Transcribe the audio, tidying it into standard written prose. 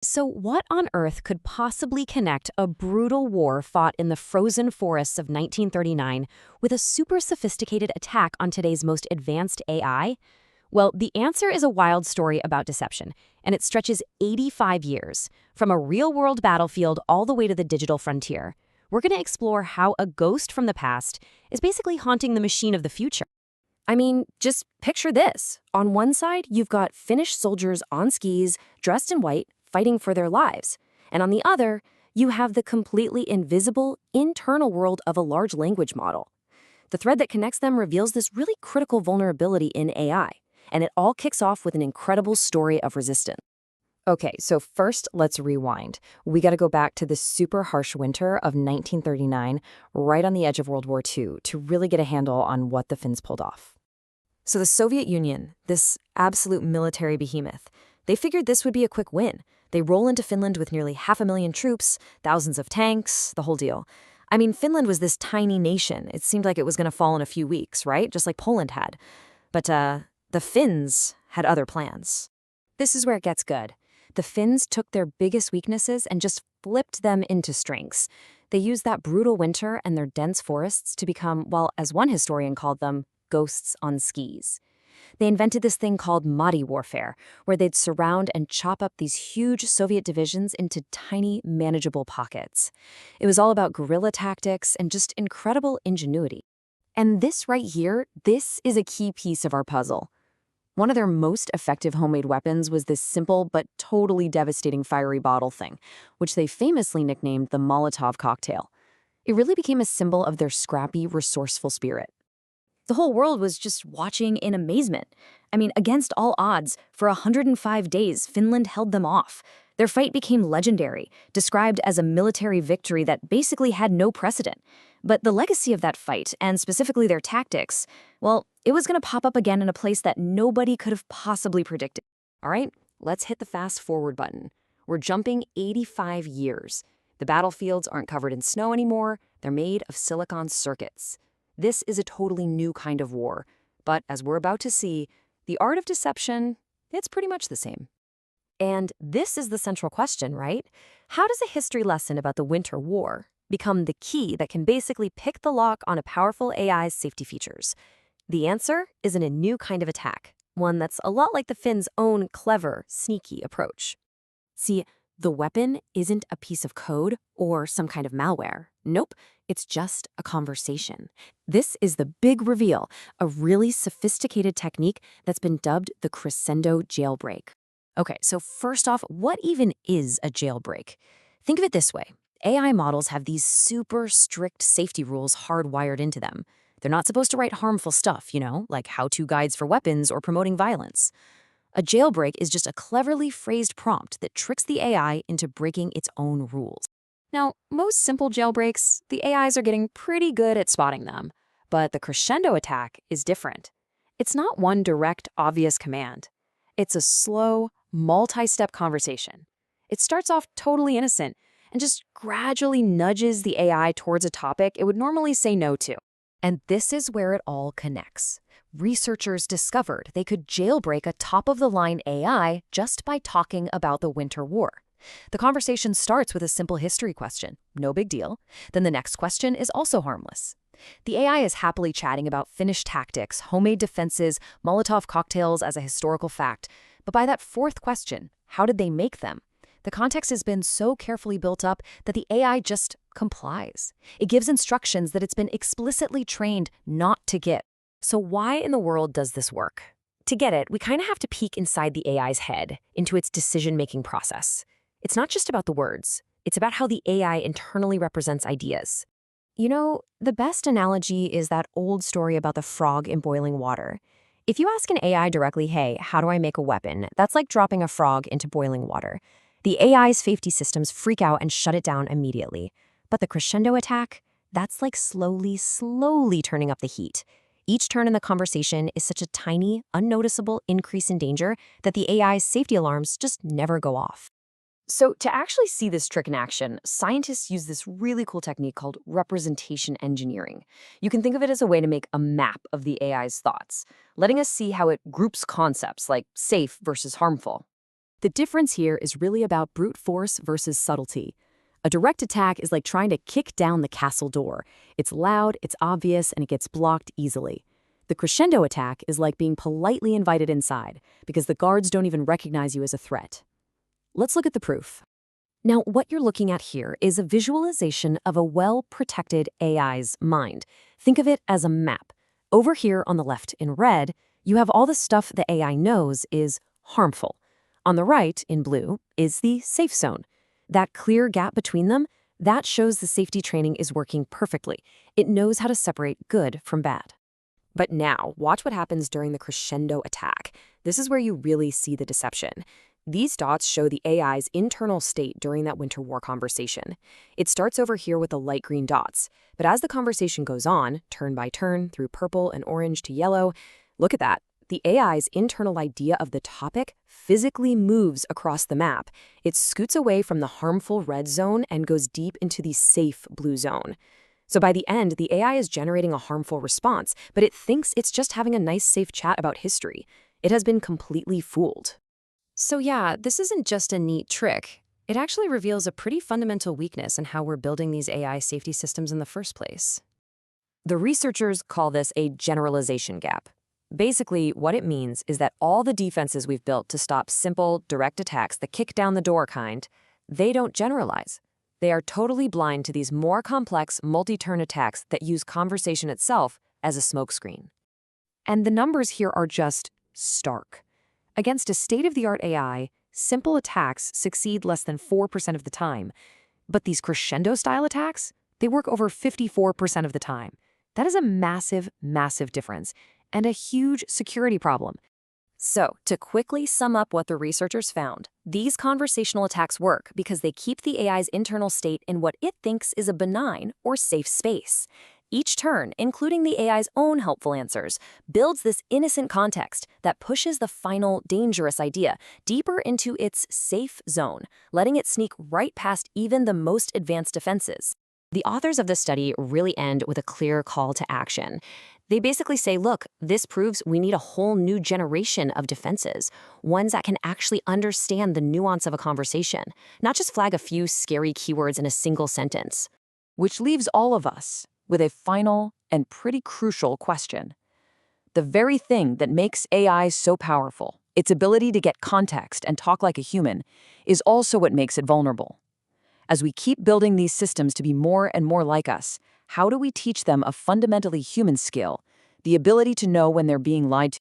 So what on earth could possibly connect a brutal war fought in the frozen forests of 1939 with a super sophisticated attack on today's most advanced AI? Well, the answer is a wild story about deception, and it stretches 85 years, from a real-world battlefield all the way to the digital frontier. We're going to explore how a ghost from the past is basically haunting the machine of the future. I mean, just picture this. On one side, you've got Finnish soldiers on skis, dressed in white, fighting for their lives. And on the other, you have the completely invisible, internal world of a large language model. The thread that connects them reveals this really critical vulnerability in AI, and it all kicks off with an incredible story of resistance. Okay, so first, let's rewind. We got to go back to the super harsh winter of 1939, right on the edge of World War II, to really get a handle on what the Finns pulled off. So the Soviet Union, this absolute military behemoth, they figured this would be a quick win. They roll into Finland with nearly 500,000 troops, thousands of tanks, the whole deal. I mean, Finland was this tiny nation. It seemed like it was going to fall in a few weeks, right? Just like Poland had. But the Finns had other plans. This is where it gets good. The Finns took their biggest weaknesses and just flipped them into strengths. They used that brutal winter and their dense forests to become, well, as one historian called them, ghosts on skis. They invented this thing called Madi warfare, where they'd surround and chop up these huge Soviet divisions into tiny, manageable pockets. It was all about guerrilla tactics and just incredible ingenuity. And this right here, this is a key piece of our puzzle. One of their most effective homemade weapons was this simple but totally devastating fiery bottle thing, which they famously nicknamed the Molotov cocktail. It really became a symbol of their scrappy, resourceful spirit. The whole world was just watching in amazement. I mean, against all odds, for 105 days, Finland held them off. Their fight became legendary, described as a military victory that basically had no precedent. But the legacy of that fight, and specifically their tactics, well, it was going to pop up again in a place that nobody could have possibly predicted. All right, let's hit the fast forward button. We're jumping 85 years. The battlefields aren't covered in snow anymore. They're made of silicon circuits. This is a totally new kind of war. But as we're about to see, the art of deception, it's pretty much the same. And this is the central question, right? How does a history lesson about the Winter War become the key that can basically pick the lock on a powerful AI's safety features? The answer is in a new kind of attack, one that's a lot like the Finns' own clever, sneaky approach. See, the weapon isn't a piece of code or some kind of malware. Nope, it's just a conversation. This is the big reveal, a really sophisticated technique that's been dubbed the crescendo jailbreak. Okay, so first off, what even is a jailbreak? Think of it this way. AI models have these super strict safety rules hardwired into them. They're not supposed to write harmful stuff, like how-to guides for weapons or promoting violence. A jailbreak is just a cleverly phrased prompt that tricks the AI into breaking its own rules. Now, most simple jailbreaks, the AIs are getting pretty good at spotting them. But the crescendo attack is different. It's not one direct, obvious command. It's a slow, multi-step conversation. It starts off totally innocent and just gradually nudges the AI towards a topic it would normally say no to. And this is where it all connects. Researchers discovered they could jailbreak a top-of-the-line AI just by talking about the Winter War. The conversation starts with a simple history question, no big deal. Then the next question is also harmless. The AI is happily chatting about Finnish tactics, homemade defenses, Molotov cocktails as a historical fact. But by that fourth question, how did they make them? The context has been so carefully built up that the AI just complies. It gives instructions that it's been explicitly trained not to give. So why in the world does this work? To get it, we kind of have to peek inside the AI's head, into its decision-making process. It's not just about the words. It's about how the AI internally represents ideas. The best analogy is that old story about the frog in boiling water. If you ask an AI directly, hey, how do I make a weapon? That's like dropping a frog into boiling water. The AI's safety systems freak out and shut it down immediately. But the crescendo attack, that's like slowly turning up the heat. Each turn in the conversation is such a tiny, unnoticeable increase in danger that the AI's safety alarms just never go off. So to actually see this trick in action, scientists use this really cool technique called representation engineering. You can think of it as a way to make a map of the AI's thoughts, letting us see how it groups concepts like safe versus harmful. The difference here is really about brute force versus subtlety. A direct attack is like trying to kick down the castle door. It's loud, it's obvious, and it gets blocked easily. The crescendo attack is like being politely invited inside, because the guards don't even recognize you as a threat. Let's look at the proof. Now, what you're looking at here is a visualization of a well-protected AI's mind. Think of it as a map. Over here on the left in red, you have all the stuff the AI knows is harmful. On the right, in blue, is the safe zone. That clear gap between them, that shows the safety training is working perfectly. It knows how to separate good from bad. But now, watch what happens during the crescendo attack. This is where you really see the deception. These dots show the AI's internal state during that winter war conversation. It starts over here with the light green dots, but as the conversation goes on, turn by turn, through purple and orange to yellow, look at that. The AI's internal idea of the topic physically moves across the map. It scoots away from the harmful red zone and goes deep into the safe blue zone. So by the end, the AI is generating a harmful response, but it thinks it's just having a nice, safe chat about history. It has been completely fooled. So yeah, this isn't just a neat trick. It actually reveals a pretty fundamental weakness in how we're building these AI safety systems in the first place. The researchers call this a generalization gap. Basically, what it means is that all the defenses we've built to stop simple, direct attacks, the kick down the door kind, they don't generalize. They are totally blind to these more complex, multi-turn attacks that use conversation itself as a smokescreen. And the numbers here are just stark. Against a state-of-the-art AI, simple attacks succeed less than 4% of the time. But these crescendo-style attacks, they work over 54% of the time. That is a massive, massive difference, and a huge security problem. So, to quickly sum up what the researchers found, these conversational attacks work because they keep the AI's internal state in what it thinks is a benign or safe space. Each turn, including the AI's own helpful answers, builds this innocent context that pushes the final dangerous idea deeper into its safe zone, letting it sneak right past even the most advanced defenses. The authors of this study really end with a clear call to action. They basically say, look, this proves we need a whole new generation of defenses, ones that can actually understand the nuance of a conversation, not just flag a few scary keywords in a single sentence. Which leaves all of us with a final and pretty crucial question. The very thing that makes AI so powerful, its ability to get context and talk like a human, is also what makes it vulnerable. As we keep building these systems to be more and more like us, how do we teach them a fundamentally human skill, the ability to know when they're being lied to?